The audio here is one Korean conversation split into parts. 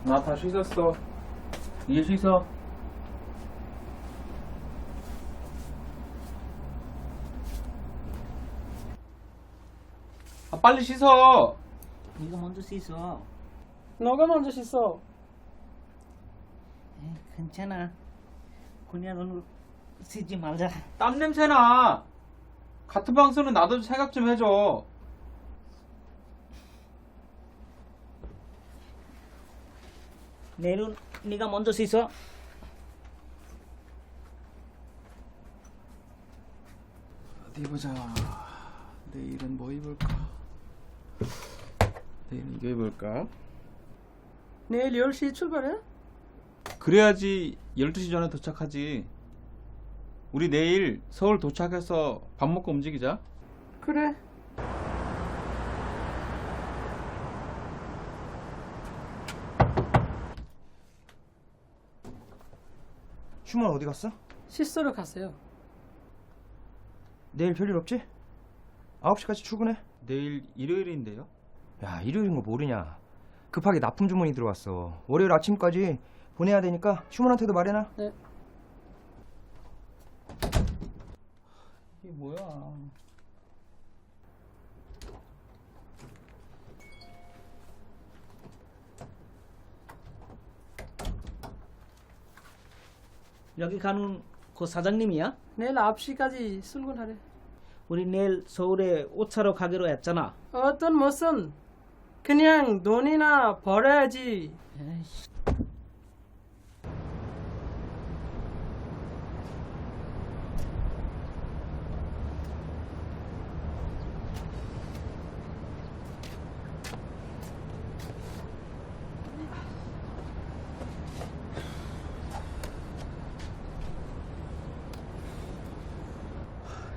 나 다 씻었어. 이제 씻어. 아, 빨리 씻어. 네가 먼저 씻어. 너가 먼저 씻어. 에이, 괜찮아. 그냥 오늘 씻지 말자. 땀 냄새나. 같은 방송은 나도 생각 좀 해줘. 내일은 네가 먼저 씻어. 어디 보자. 내일은 뭐 입을까? 내일은 이거 입을까? 내일 10시에 출발해? 그래야지 12시 전에 도착하지. 우리 내일 서울 도착해서 밥 먹고 움직이자. 그래. 슈먼 어디 갔어? 씻으러 가세요. 내일 별일 없지? 9시까지 출근해. 내일 일요일인데요? 야, 일요일인 거 모르냐? 급하게 납품 주문이 들어왔어. 월요일 아침까지 보내야 되니까 슈먼한테도 말해놔. 네. 이게 뭐야? 여기 가는 그 사장님이야? 내일 9시까지 출근하래. 우리 내일 서울에 옷 사러 가기로 했잖아. 어떤 무슨 그냥 돈이나 벌어야지. 에이씨.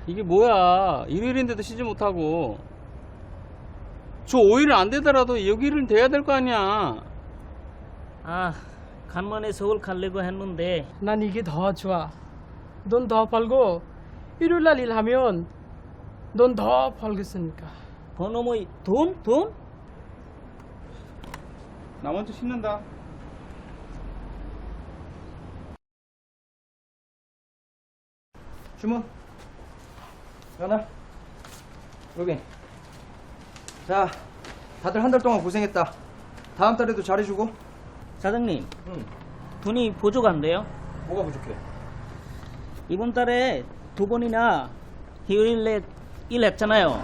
이게 뭐야? 일요일인데도 쉬지 못하고. 저 5일은 안 되더라도 6일은 돼야 될 거 아니야. 아, 간만에 서울 가려고 했는데 난 이게 더 좋아. 돈 더 벌고 일요일 날 일하면 돈 더 벌겠으니까. 번호뭐 돈? 돈? 나 먼저 씻는다. 슈먼, 연아, 여기. 자, 다들 한 달 동안 고생했다. 다음 달에도 잘해주고. 사장님, 응. 돈이 부족한데요? 뭐가 부족해? 이번 달에 2번이나 휴일에 일했잖아요.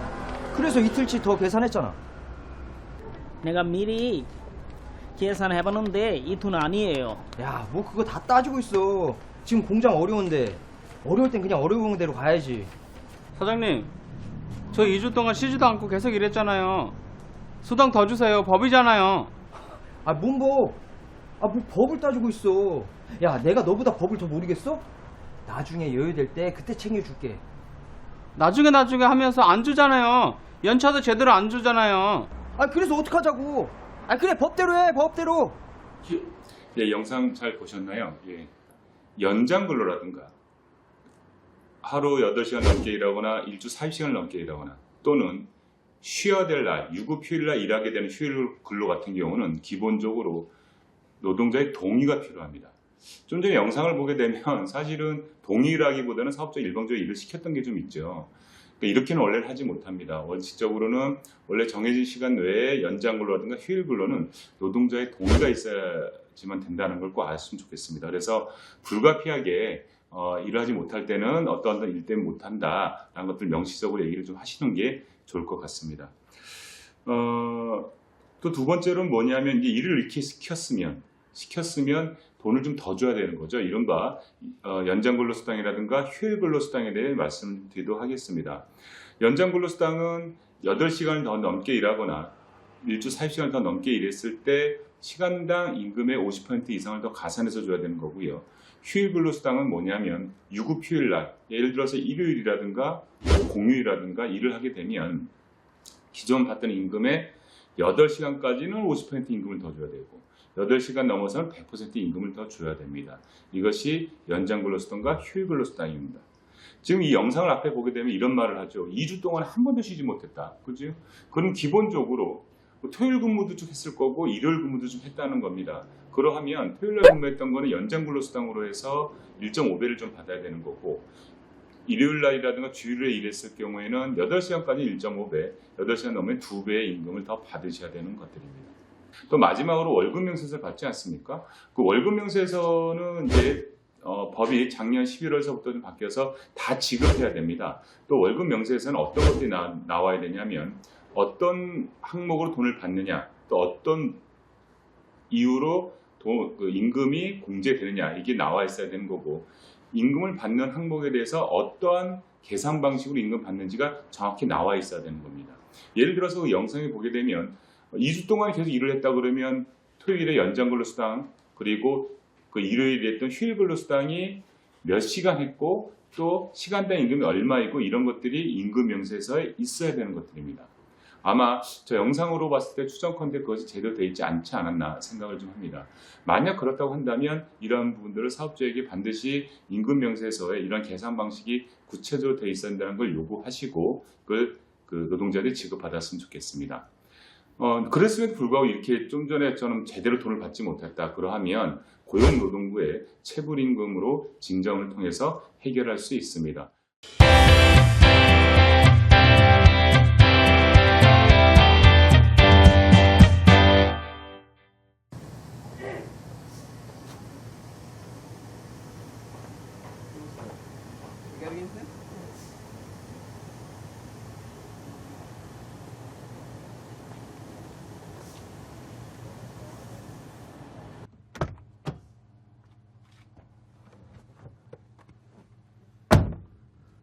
그래서 이틀치 더 계산했잖아. 내가 미리 계산해봤는데 이 돈 아니에요. 야, 뭐 그거 다 따지고 있어. 지금 공장 어려운데. 어려울 땐 그냥 어려운 대로 가야지. 사장님, 저 2주 동안 쉬지도 않고 계속 일했잖아요. 수당 더 주세요. 법이잖아요. 아, 뭔 법? 아, 뭐 법을 따지고 있어. 야, 내가 너보다 법을 더 모르겠어? 나중에 여유될 때 그때 챙겨줄게. 나중에 하면서 안 주잖아요. 연차도 제대로 안 주잖아요. 아, 그래서 어떡하자고. 아, 그래, 법대로 해, 법대로. 예, 영상 잘 보셨나요? 예. 연장 근로라든가 하루 8시간 넘게 일하거나 일주 40시간을 넘게 일하거나 또는 쉬어야 될 날, 유급 휴일날 일하게 되는 휴일 근로 같은 경우는 기본적으로 노동자의 동의가 필요합니다. 좀 전에 영상을 보게 되면 사실은 동의라기보다는 사업자 일방적으로 일을 시켰던 게 좀 있죠. 그러니까 이렇게는 원래는 하지 못합니다. 원칙적으로는 원래 정해진 시간 외에 연장 근로라든가 휴일 근로는 노동자의 동의가 있어야지만 된다는 걸 꼭 아셨으면 좋겠습니다. 그래서 불가피하게 일을 하지 못할 때는 어떤 일 때문에 못한다라는 것들 명시적으로 얘기를 좀 하시는 게 좋을 것 같습니다. 또 두 번째로는 뭐냐면 이제 일을 이렇게 시켰으면 돈을 좀 더 줘야 되는 거죠. 이른바 연장 근로수당이라든가 휴일 근로수당에 대해 말씀드리도록 하겠습니다. 연장 근로수당은 8시간을 더 넘게 일하거나 일주 40시간을 더 넘게 일했을 때 시간당 임금의 50% 이상을 더 가산해서 줘야 되는 거고요. 휴일 근로수당은 뭐냐면 유급 휴일날, 예를 들어서 일요일이라든가 공휴일이라든가 일을 하게 되면 기존 받던 임금의 8시간까지는 50% 임금을 더 줘야 되고 8시간 넘어서는 100% 임금을 더 줘야 됩니다. 이것이 연장 근로수당과 휴일 근로수당입니다. 지금 이 영상을 앞에 보게 되면 이런 말을 하죠. 2주 동안 한 번도 쉬지 못했다. 그죠? 그럼 기본적으로 뭐 토요일 근무도 좀 했을 거고 일요일 근무도 좀 했다는 겁니다. 그러하면 토요일 날 근무했던 거는 연장 근로수당으로 해서 1.5배를 좀 받아야 되는 거고 일요일 날이라든가 주일에 일했을 경우에는 8시간까지 1.5배, 8시간 넘으면 2배의 임금을 더 받으셔야 되는 것들입니다. 또 마지막으로 월급 명세서를 받지 않습니까? 그 월급 명세서는 이제 법이 작년 11월서부터 좀 바뀌어서 다 지급해야 됩니다. 또 월급 명세서는 어떤 것들이 나와야 되냐면 어떤 항목으로 돈을 받느냐, 또 어떤 이유로 그 임금이 공제되느냐 이게 나와 있어야 되는 거고 임금을 받는 항목에 대해서 어떠한 계산 방식으로 임금 받는지가 정확히 나와 있어야 되는 겁니다. 예를 들어서 그 영상에 보게 되면 2주 동안 계속 일을 했다 그러면 토요일에 연장 근로수당 그리고 그 일요일에 했던 휴일 근로수당이 몇 시간 했고 또 시간당 임금이 얼마이고 이런 것들이 임금 명세서에 있어야 되는 것들입니다. 아마 저 영상으로 봤을 때 추정컨대 그것이 제대로 되어 있지 않지 않았나 생각을 좀 합니다. 만약 그렇다고 한다면 이런 부분들을 사업주에게 반드시 임금 명세서에 이런 계산 방식이 구체적으로 되어 있어야 한다는 걸 요구하시고 그 노동자들이 지급받았으면 좋겠습니다. 그랬음에도 불구하고 이렇게 좀 전에 저는 제대로 돈을 받지 못했다. 그러하면 고용노동부의 체불임금으로 징정을 통해서 해결할 수 있습니다.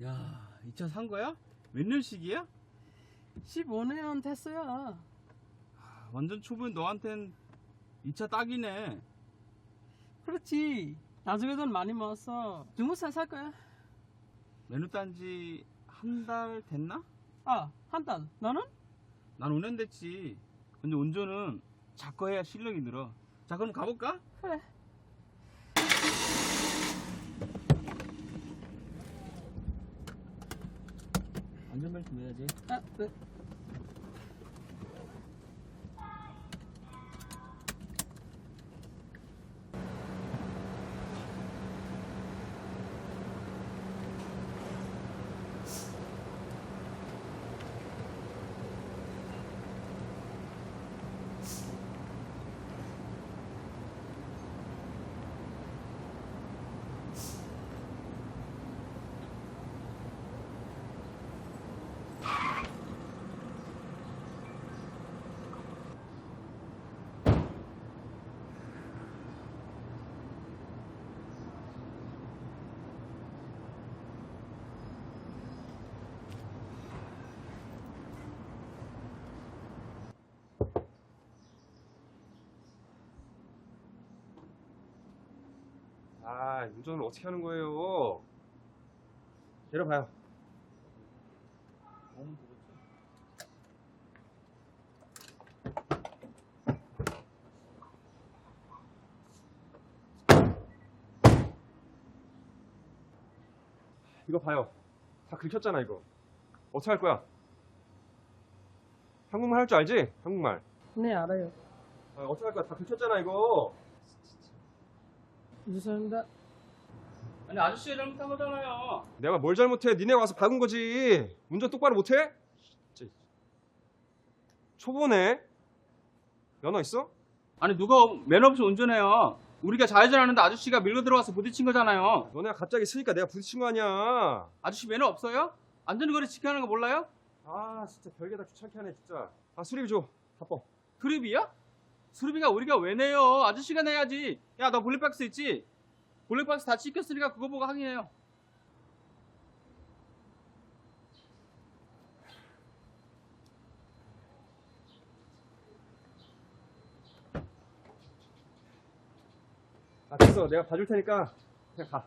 야, 이 차 산 거야? 몇 년식이야? 15년 됐어요. 완전 초보인 너한텐 이 차 딱이네. 그렇지. 나중에 돈 많이 모았어. 중고차 살 거야. 메뉴 딴지 한 달 됐나? 아, 한 달. 너는? 난 5년 됐지. 근데 운전은 자꾸 해야 실력이 늘어. 자, 그럼 가볼까? 그래. 안전벨트 매야지. 아, 네. 아, 운전을 어떻게 하는 거예요? 내려봐요. 이거 봐요. 다 긁혔잖아, 이거. 어떻게 할 거야? 한국말 할 줄 알지? 한국말. 네, 알아요. 아, 어떻게 할 거야? 다 긁혔잖아, 이거. 죄송합니다. 아니, 아저씨가 잘못한 거잖아요. 내가 뭘 잘못해? 니네 와서 박은 거지. 운전 똑바로 못해? 진짜. 초보네. 면허 있어? 아니, 누가 매너 없이 운전해요. 우리가 좌회전하는데 아저씨가 밀고 들어가서 부딪힌 거잖아요. 너네가 갑자기 쓰니까 내가 부딪힌 거 아니야. 아저씨 매너 없어요? 안전거리 지켜야 하는 거 몰라요? 아, 진짜 별게 다 귀찮게 하네, 진짜. 아, 수리비 줘. 바빠. 수리비야? 수리비가 우리가 왜 내요? 아저씨가 내야지. 야, 너 블랙박스 있지? 블랙박스 다 찍혔으니까 그거 보고 확인해요. 아, 됐어. 내가 봐줄 테니까 그냥 가.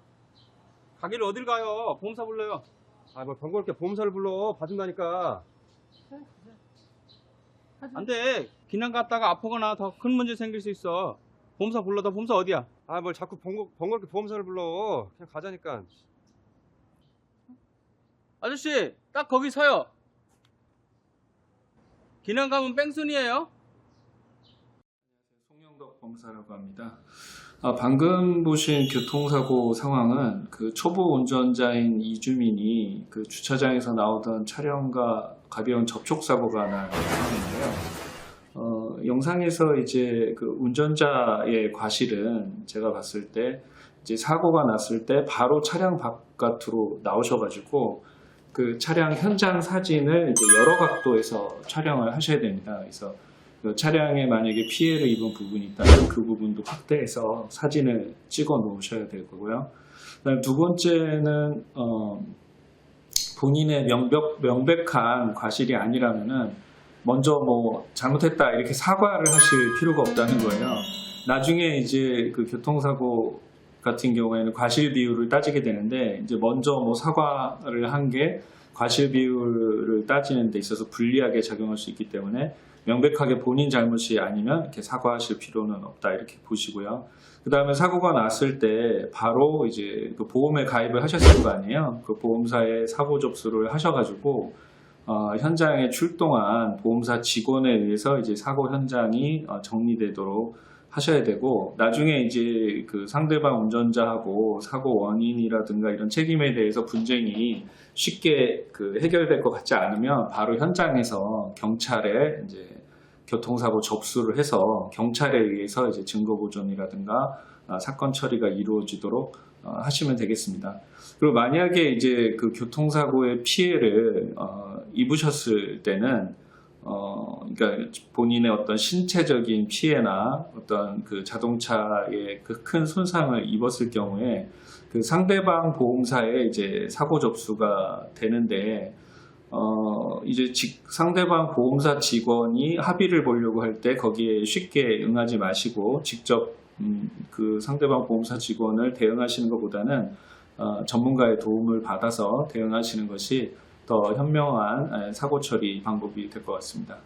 가기를 어딜 가요? 보험사 불러요. 아, 뭐 번거롭게 보험사를 불러. 봐준다니까. 안 돼. 기난 갔다가 아프거나 더 큰 문제 생길 수 있어. 보험사 불러. 너 보험사 어디야? 아, 뭘 자꾸 번거롭게 보험사를 불러. 그냥 가자니까. 아저씨, 딱 거기 서요. 기난 가면 뺑순이에요. 이성덕 검사라고 합니다. 방금 보신 교통사고 상황은 그 초보 운전자인 이주민이 그 주차장에서 나오던 차량과 가벼운 접촉사고가 난 상황인데요. 영상에서 이제 그 운전자의 과실은 제가 봤을 때 이제 사고가 났을 때 바로 차량 바깥으로 나오셔가지고 그 차량 현장 사진을 이제 여러 각도에서 촬영을 하셔야 됩니다. 그래서 그 차량에 만약에 피해를 입은 부분이 있다면 그 부분도 확대해서 사진을 찍어 놓으셔야 될 거고요. 그다음 두 번째는 본인의 명백한 과실이 아니라면은 먼저 뭐 잘못했다 이렇게 사과를 하실 필요가 없다는 거예요. 나중에 이제 그 교통사고 같은 경우에는 과실 비율을 따지게 되는데 이제 먼저 뭐 사과를 한 게 과실 비율을 따지는 데 있어서 불리하게 작용할 수 있기 때문에 명백하게 본인 잘못이 아니면 이렇게 사과하실 필요는 없다 이렇게 보시고요. 그 다음에 사고가 났을 때 바로 이제 그 보험에 가입을 하셨을 거 아니에요. 그 보험사에 사고 접수를 하셔가지고 현장에 출동한 보험사 직원에 의해서 이제 사고 현장이 정리되도록 하셔야 되고, 나중에 이제 그 상대방 운전자하고 사고 원인이라든가 이런 책임에 대해서 분쟁이 쉽게 그 해결될 것 같지 않으면 바로 현장에서 경찰에 이제 교통사고 접수를 해서 경찰에 의해서 이제 증거 보존이라든가 사건 처리가 이루어지도록 하시면 되겠습니다. 그리고 만약에 이제 그 교통사고의 피해를 입으셨을 때는 그러니까 본인의 어떤 신체적인 피해나 어떤 그 자동차에 그 큰 손상을 입었을 경우에 그 상대방 보험사에 이제 사고 접수가 되는데 이제 상대방 보험사 직원이 합의를 보려고 할 때 거기에 쉽게 응하지 마시고 직접 그 상대방 보험사 직원을 대응하시는 것보다는 전문가의 도움을 받아서 대응하시는 것이 더 현명한 사고 처리 방법이 될 것 같습니다.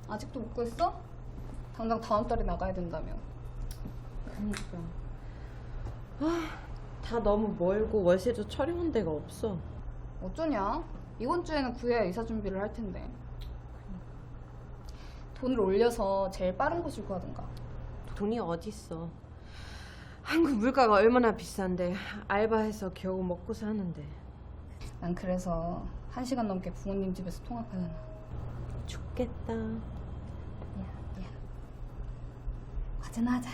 아직도 못 구했어? 당장 다음 달에 나가야 된다며. 그러니까 다 너무 멀고 월세도 촬영한 데가 없어. 어쩌냐? 이번 주에는 구해야 이사 준비를 할 텐데. 돈을 올려서 제일 빠른 곳을 구하든가. 돈이 어딨어. 한국 물가가 얼마나 비싼데 알바해서 겨우 먹고 사는데. 난 그래서 1시간 넘게 부모님 집에서 통학하잖아. 좋겠다. 미안. 과제나 하자.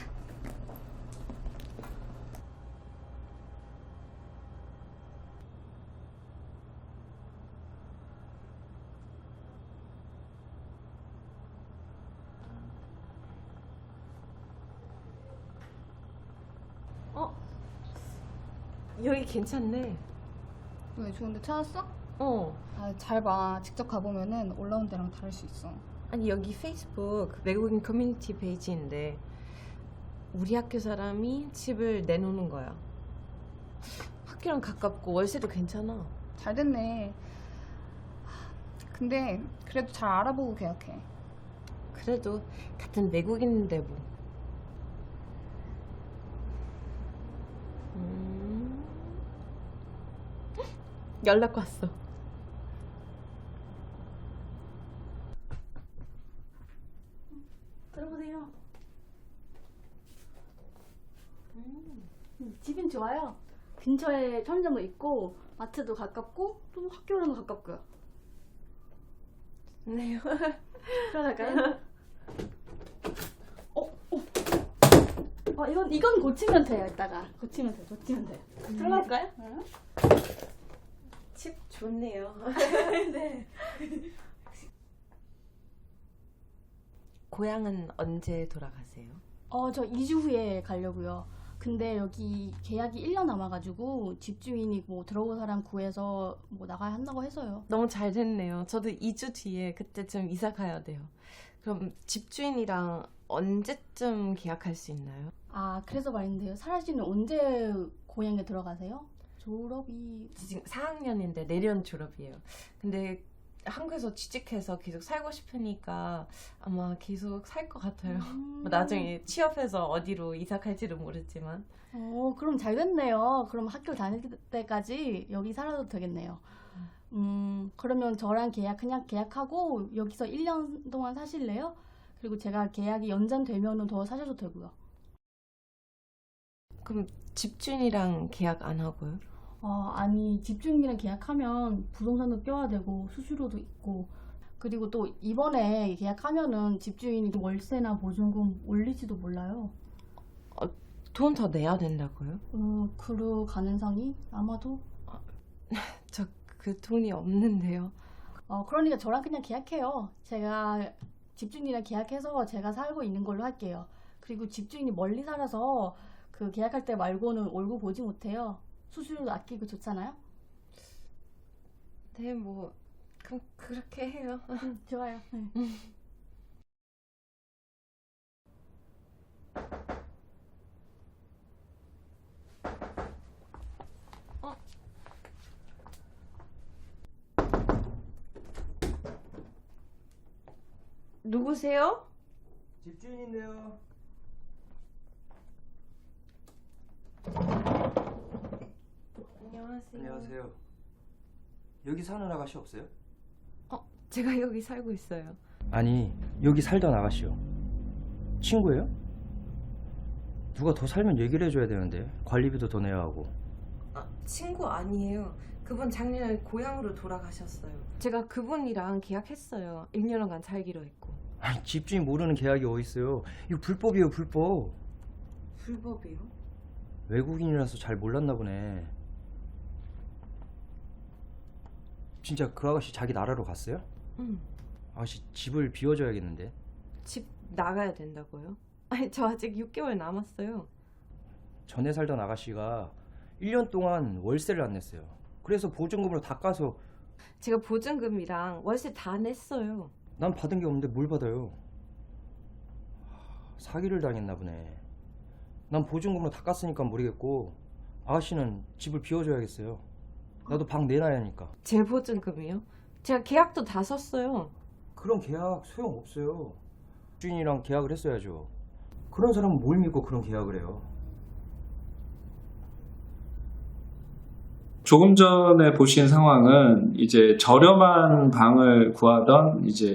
여기 괜찮네. 왜 좋은데 찾았어? 잘 봐. 직접 가보면은 올라온 데랑 다를 수 있어. 아니 여기 페이스북 외국인 커뮤니티 페이지인데 우리 학교 사람이 집을 내놓는 거야. 학교랑 가깝고 월세도 괜찮아. 잘 됐네. 근데 그래도 잘 알아보고 계약해. 그래도 같은 외국인인데 뭐. 연락 왔어. 들어보세요. 집은 좋아요. 근처에 편의점도 있고 마트도 가깝고 또 학교랑도 가깝고요. 네. 들어갈까요? 이건 고치면 돼요. 이따가 고치면 돼요. 들어갈까요? 집 좋네요. 네. 고향은 언제 돌아가세요? 저 2주 후에 가려고요. 근데 여기 계약이 1년 남아가지고 집주인이 뭐 들어올 사람 구해서 뭐 나가야 한다고 해서요. 너무 잘 됐네요. 저도 2주 뒤에 그때쯤 이사 가야 돼요. 그럼 집주인이랑 언제쯤 계약할 수 있나요? 그래서 말인데요. 사라 씨는 언제 고향에 들어가세요? 졸업이 지금 4학년인데 내년 졸업이에요. 근데 한국에서 취직해서 계속 살고 싶으니까 아마 계속 살 것 같아요. 뭐 나중에 취업해서 어디로 이사 갈지는 모르지만. 그럼 잘 됐네요. 그럼 학교 다닐 때까지 여기 살아도 되겠네요. 그러면 저랑 그냥 계약하고 여기서 1년 동안 사실래요? 그리고 제가 계약이 연장되면은 더 사셔도 되고요. 그럼 집주인이랑 계약 안 하고요? 아니, 집주인이랑 계약하면 부동산도 껴야 되고 수수료도 있고, 그리고 또 이번에 계약하면은 집주인이 월세나 보증금 올릴지도 몰라요. 돈 더 내야 된다고요? 그럴 가능성이 아마도. 저 그 돈이 없는데요. 그러니까 저랑 그냥 계약해요. 제가 집주인이랑 계약해서 제가 살고 있는 걸로 할게요. 그리고 집주인이 멀리 살아서 그 계약할 때 말고는 얼굴 보지 못해요. 수수료도 아끼고 좋잖아요. 네, 뭐 그럼 그렇게 해요. 좋아요. 네. 누구세요? 집주인인데요. 안녕하세요. 안녕하세요. 여기 사는 아가씨 없어요? 제가 여기 살고 있어요. 아니, 여기 살던 아가씨요. 친구예요? 누가 더 살면 얘기를 해줘야 되는데 관리비도 더 내야 하고. 친구 아니에요. 그분 작년에 고향으로 돌아가셨어요. 제가 그분이랑 계약했어요. 1년간 살기로 했고. 아니, 집주인 모르는 계약이 어딨어요. 이거 불법이에요, 불법. 불법이요? 외국인이라서 잘 몰랐나 보네. 진짜 그 아가씨 자기 나라로 갔어요? 응. 아가씨 집을 비워줘야겠는데. 집 나가야 된다고요? 아니, 저 아직 6개월 남았어요. 전에 살던 아가씨가 1년 동안 월세를 안 냈어요. 그래서 보증금으로 다 까서. 제가 보증금이랑 월세 다 냈어요. 난 받은 게 없는데 뭘 받아요? 사기를 당했나 보네. 난 보증금으로 다 깠으니까 모르겠고 아가씨는 집을 비워줘야겠어요. 나도 방 내놔야 하니까. 제 보증금이요? 제가 계약도 다 썼어요. 그런 계약 소용없어요. 주인이랑 계약을 했어야죠. 그런 사람은 뭘 믿고 그런 계약을 해요? 조금 전에 보신 상황은 이제 저렴한 방을 구하던 이제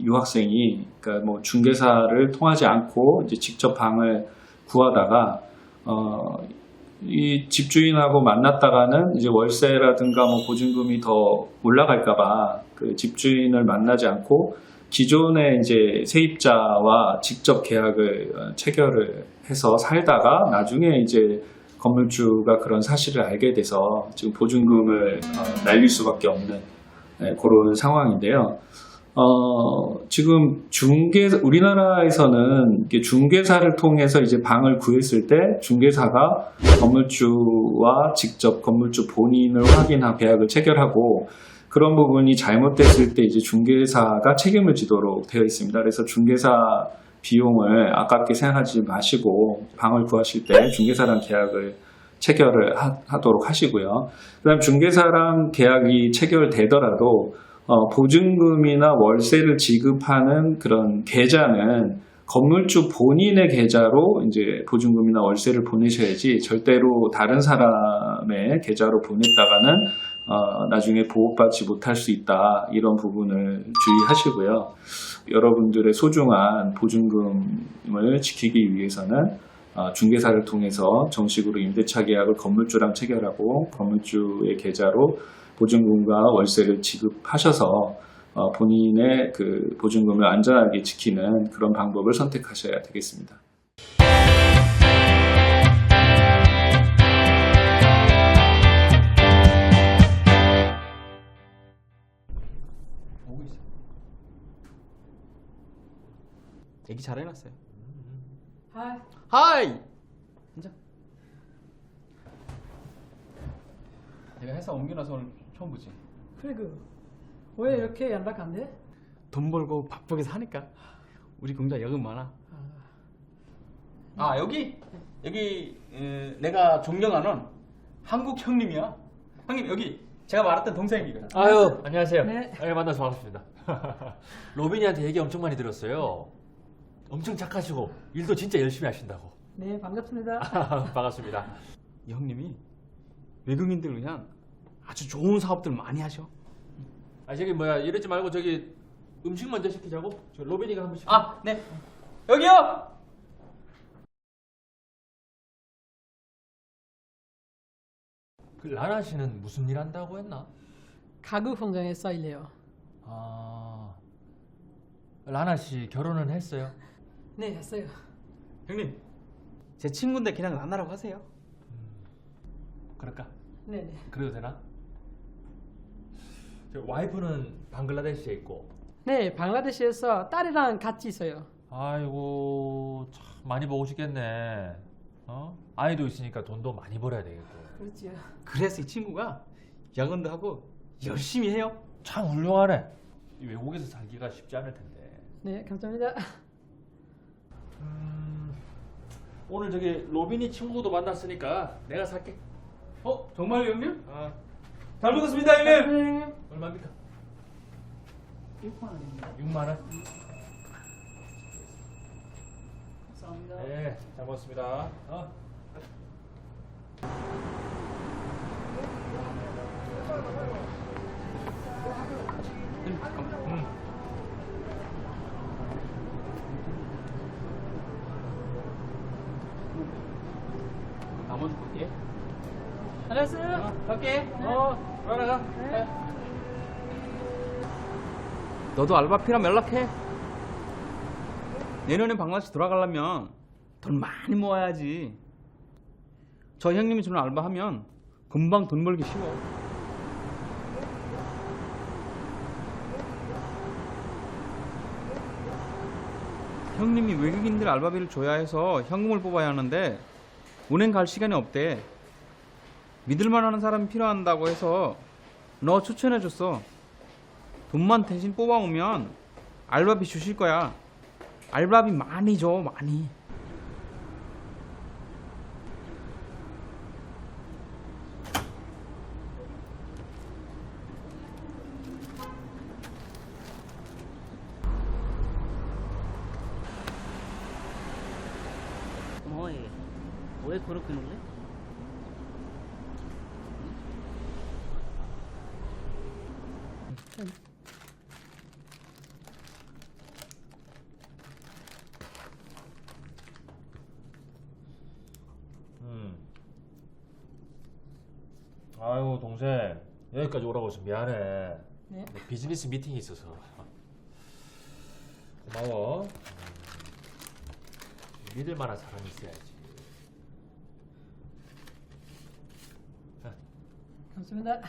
유학생이, 그러니까 뭐 중개사를 통하지 않고 이제 직접 방을 구하다가 이 집주인하고 만났다가는 이제 월세라든가 뭐 보증금이 더 올라갈까봐 그 집주인을 만나지 않고 기존의 이제 세입자와 직접 계약을 체결을 해서 살다가 나중에 이제 건물주가 그런 사실을 알게 돼서 지금 보증금을 날릴 수밖에 없는 그런 상황인데요. 지금 우리나라에서는 중개사를 통해서 이제 방을 구했을 때 중개사가 건물주와 직접 건물주 본인을 확인하고 계약을 체결하고 그런 부분이 잘못됐을 때 이제 중개사가 책임을 지도록 되어 있습니다. 그래서 중개사 비용을 아깝게 생각하지 마시고 방을 구하실 때 중개사랑 계약을 체결을 하도록 하시고요. 그 다음 중개사랑 계약이 체결되더라도 보증금이나 월세를 지급하는 그런 계좌는 건물주 본인의 계좌로 이제 보증금이나 월세를 보내셔야지 절대로 다른 사람의 계좌로 보냈다가는 나중에 보호받지 못할 수 있다. 이런 부분을 주의하시고요. 여러분들의 소중한 보증금을 지키기 위해서는 중개사를 통해서 정식으로 임대차 계약을 건물주랑 체결하고 건물주의 계좌로 보증금과 월세를 지급하셔서 본인의 그 보증금을 안전하게 지키는 그런 방법을 선택하셔야 되겠습니다. 오고 있어. 얘기 잘 해놨어요. 하이. 앉아. 내가 회사 옮겨놔서 오늘 처음 보지. 그래 왜 이렇게 연락 안 돼? 돈 벌고 바쁘게 사니까. 우리 공장 여금 많아. 여기 내가 존경하는 한국 형님이야. 형님 여기 제가 말했던 동생이거든. 아유, 안녕하세요. 네. 만나서 반갑습니다. 로빈이한테 얘기 엄청 많이 들었어요. 엄청 착하시고 일도 진짜 열심히 하신다고. 네, 반갑습니다. 반갑습니다. 이 형님이 외국인들 그냥 아주 좋은 사업들 많이 하셔. 저기 뭐야 이러지 말고 저기 음식 먼저 시키자고. 저 로빈이가 한번 시켜. 아, 네. 여기요. 그 라나 씨는 무슨 일 한다고 했나? 가구 공장에서 일해요. 라나 씨 결혼은 했어요? 네, 했어요. 형님, 제 친구인데 그냥 라나라고 하세요. 그럴까? 네네. 그래도 되나? 저 와이프는 방글라데시에 있고. 네, 방글라데시에서 딸이랑 같이 있어요. 아이고 참 많이 보고 싶겠네. 아이도 있으니까 돈도 많이 벌어야 되겠고. 그렇지요. 그래서 이 친구가 야근도 하고 열심히 해요. 참 훌륭하네. 이 외국에서 살기가 쉽지 않을 텐데. 네, 감사합니다. 오늘 저기 로빈이 친구도 만났으니까 내가 살게. 정말요 형님? 잘 먹었습니다 형님. 네. 얼마입니까? 6만 원입니다. 6만 원. 감사합니다. 네, 잘 먹었습니다. 나머지 볼게. 안녕하세요. 갈게. 들어가. 너도 알바 필요하면 연락해. 내년에 방글라데시 돌아가려면 돈 많이 모아야지. 저 형님이 주는 알바 하면 금방 돈 벌기 쉬워. 형님이 외국인들 알바비를 줘야 해서 현금을 뽑아야 하는데 은행 갈 시간이 없대. 믿을만한 사람이 필요한다고 해서 너 추천해줬어. 돈만 대신 뽑아오면 알바비 주실 거야. 알바비 많이 줘, 많이. 뭐해? 왜 그렇게 놀래? 아유 동생 여기까지 오라고 해서 미안해. 네. 비즈니스 미팅이 있어서. 고마워. 믿을 만한 사람이 있어야지. 감사합니다.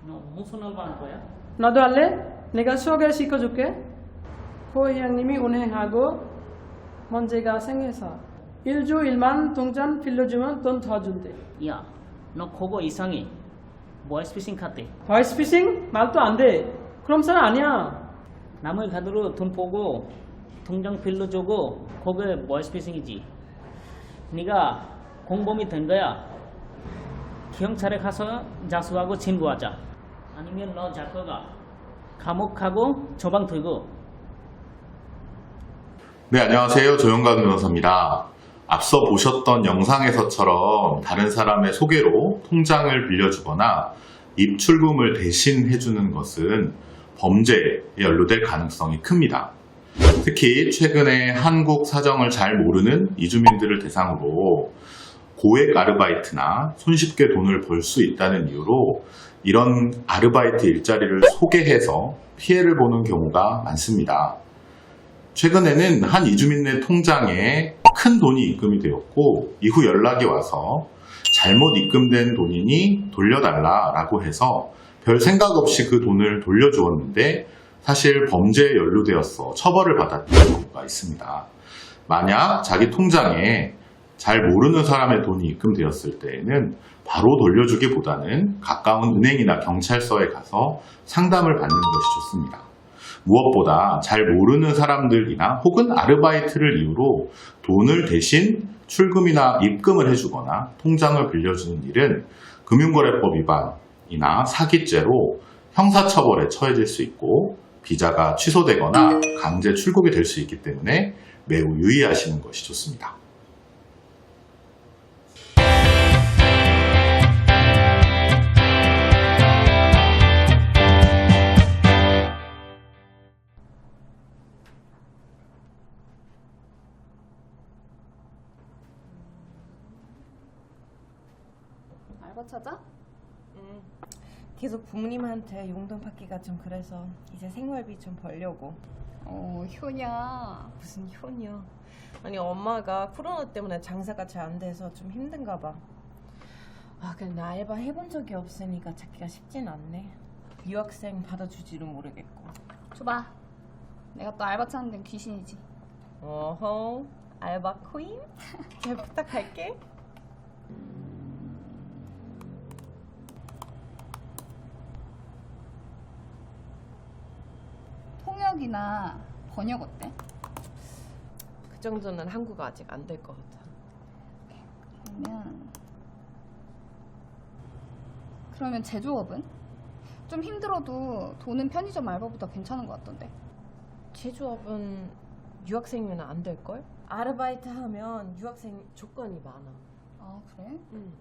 너 무슨 알바 할 거야? 나도 할래? 내가 소개시켜줄게. 고희양님이 운행하고 문제가 생겨서 일주일만 동전 빌려주면 돈 더 준대. 야, 너 그거 이상해. 보이스피싱 같아. 보이스피싱? 말도 안 돼. 그럼 사람 아니야. 남의 카드로 돈 보고 통장 빌려주고 그게 보이스피싱이지. 네가 공범이 된 거야. 경찰에 가서 자수하고 신고하자. 아니면 너 잡혀가. 감옥 가고 처방 들고. 네, 안녕하세요. 조영관 변호사입니다. 앞서 보셨던 영상에서처럼 다른 사람의 소개로 통장을 빌려주거나 입출금을 대신 해주는 것은 범죄에 연루될 가능성이 큽니다. 특히 최근에 한국 사정을 잘 모르는 이주민들을 대상으로 고액 아르바이트나 손쉽게 돈을 벌 수 있다는 이유로 이런 아르바이트 일자리를 소개해서 피해를 보는 경우가 많습니다. 최근에는 한 이주민의 통장에 큰 돈이 입금이 되었고 이후 연락이 와서 잘못 입금된 돈이니 돌려달라라고 해서 별 생각 없이 그 돈을 돌려주었는데 사실 범죄에 연루되어서 처벌을 받았던 경우가 있습니다. 만약 자기 통장에 잘 모르는 사람의 돈이 입금되었을 때에는 바로 돌려주기보다는 가까운 은행이나 경찰서에 가서 상담을 받는 것이 좋습니다. 무엇보다 잘 모르는 사람들이나 혹은 아르바이트를 이유로 돈을 대신 출금이나 입금을 해주거나 통장을 빌려주는 일은 금융거래법 위반이나 사기죄로 형사처벌에 처해질 수 있고 비자가 취소되거나 강제 출국이 될 수 있기 때문에 매우 유의하시는 것이 좋습니다. 알바 찾아? 계속 부모님한테 용돈 받기가 좀 그래서 이제 생활비 좀 벌려고. 효냐. 무슨 효녀. 아니 엄마가 코로나 때문에 장사가 잘 안 돼서 좀 힘든가 봐. 근데 나 알바 해본 적이 없으니까 찾기가 쉽진 않네. 유학생 받아주지도 모르겠고. 줘봐. 내가 또 알바 찾는 데는 귀신이지. 어허, 알바 코인? 잘 부탁할게. 통역이나 번역 어때? 그 정도는 한국어 아직 안 될 것 같아. 그러면 제조업은? 좀 힘들어도 돈은 편의점 알바보다 괜찮은 것 같던데. 제조업은 유학생이면 안 될걸? 아르바이트 하면 유학생 조건이 많아. 아 그래? 응.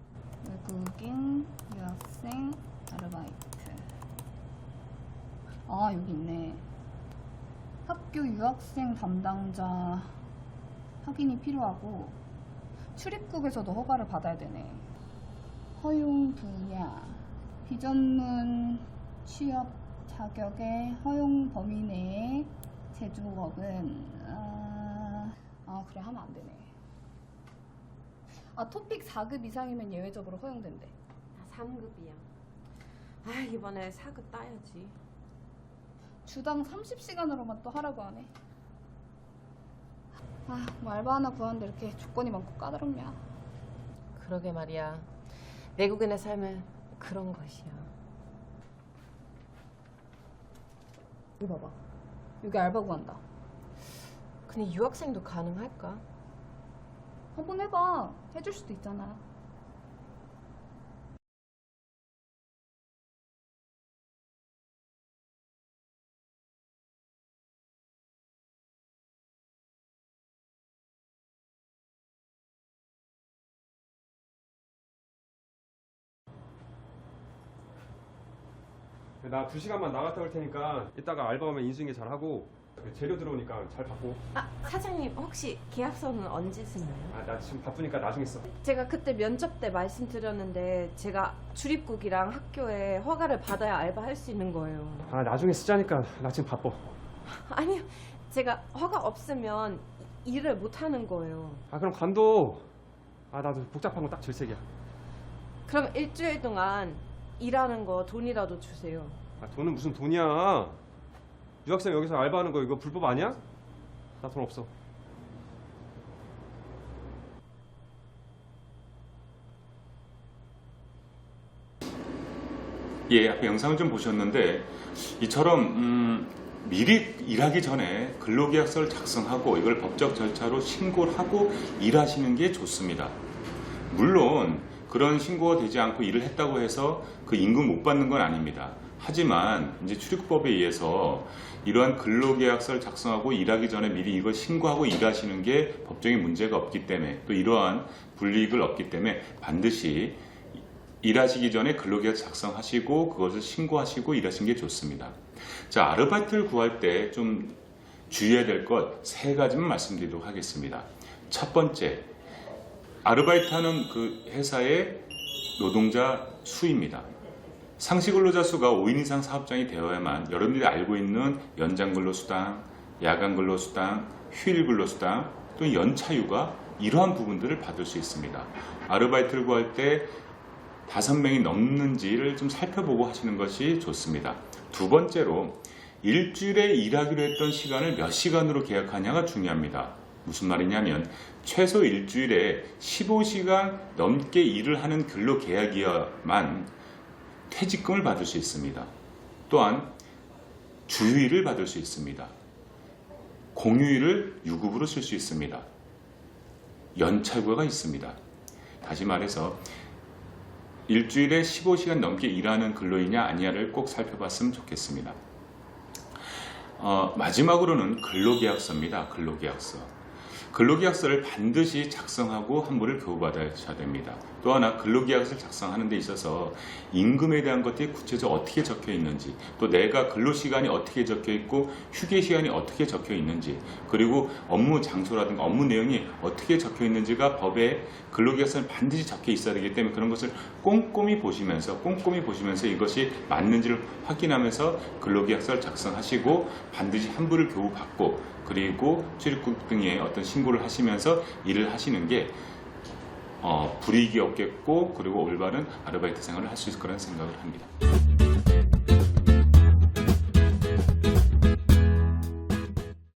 외국인 유학생 아르바이트. 아 여기 있네. 학교 유학생 담당자 확인이 필요하고 출입국에서도 허가를 받아야 되네. 허용 분야 비전문 취업 자격의 허용 범위 내의 제조업은 그래 하면 안 되네. 토픽 4급 이상이면 예외적으로 허용된대. 나 3급이야. 이번에 4급 따야지. 주당 30시간으로만 또 하라고 하네. 뭐 알바 하나 구하는데 이렇게 조건이 많고 까다롭냐. 그러게 말이야. 외국인의 삶은 그런 것이야. 이거 봐봐. 여기 알바 구한다. 근데 유학생도 가능할까? 한번 해봐. 해줄 수도 있잖아. 나 2시간만 나갔다 올 테니까 이따가 알바 오면 인수인계 잘하고 재료 들어오니까 잘 받고. 사장님 혹시 계약서는 언제 쓰나요? 나 지금 바쁘니까 나중에 써. 제가 그때 면접 때 말씀드렸는데 제가 출입국이랑 학교에 허가를 받아야 알바할 수 있는 거예요. 나중에 쓰자니까 나 지금 바빠. 아니요. 제가 허가 없으면 일을 못 하는 거예요. 그럼 관둬. 나도 복잡한 거 딱 질색이야. 그럼 일주일 동안 일하는 거 돈이라도 주세요. 돈은 무슨 돈이야. 유학생 여기서 알바하는 거 이거 불법 아니야? 나 돈 없어. 앞에 영상을 좀 보셨는데 이처럼 미리 일하기 전에 근로계약서를 작성하고 이걸 법적 절차로 신고를 하고 일하시는 게 좋습니다. 물론 그런 신고가 되지 않고 일을 했다고 해서 그 임금 못 받는 건 아닙니다. 하지만 이제 출입국법에 의해서 이러한 근로계약서를 작성하고 일하기 전에 미리 이걸 신고하고 일하시는 게 법적인 문제가 없기 때문에 또 이러한 불이익을 얻기 때문에 반드시 일하시기 전에 근로계약 작성하시고 그것을 신고하시고 일하시는 게 좋습니다. 자, 아르바이트를 구할 때 좀 주의해야 될 것 3가지만 말씀드리도록 하겠습니다. 첫 번째, 아르바이트하는 그 회사의 노동자 수입니다. 상시 근로자 수가 5인 이상 사업장이 되어야만 여러분들이 알고 있는 연장 근로수당, 야간 근로수당, 휴일 근로수당, 또 연차휴가 이러한 부분들을 받을 수 있습니다. 아르바이트를 구할 때 5명이 넘는지를 좀 살펴보고 하시는 것이 좋습니다. 두 번째로 일주일에 일하기로 했던 시간을 몇 시간으로 계약하냐가 중요합니다. 무슨 말이냐면 최소 일주일에 15시간 넘게 일을 하는 근로계약이어야만 퇴직금을 받을 수 있습니다. 또한 주휴일을 받을 수 있습니다. 공휴일을 유급으로 쓸 수 있습니다. 연차휴가가 있습니다. 다시 말해서 일주일에 15시간 넘게 일하는 근로인이냐 아니냐를 꼭 살펴봤으면 좋겠습니다. 마지막으로는 근로계약서입니다. 근로계약서. 근로계약서를 반드시 작성하고 한부를 교부받아야 됩니다. 또 하나 근로계약서를 작성하는 데 있어서 임금에 대한 것들이 구체적으로 어떻게 적혀 있는지, 또 내가 근로시간이 어떻게 적혀 있고 휴게시간이 어떻게 적혀 있는지, 그리고 업무 장소라든가 업무 내용이 어떻게 적혀 있는지가 법에 근로계약서는 반드시 적혀 있어야 되기 때문에 그런 것을 꼼꼼히 보시면서 이것이 맞는지를 확인하면서 근로계약서를 작성하시고 반드시 한부를 교부받고 그리고 출입국 등의 어떤 신고를 하시면서 일을 하시는 게 불이익이 없겠고 그리고 올바른 아르바이트 생활을 할 수 있을 거라는 생각을 합니다.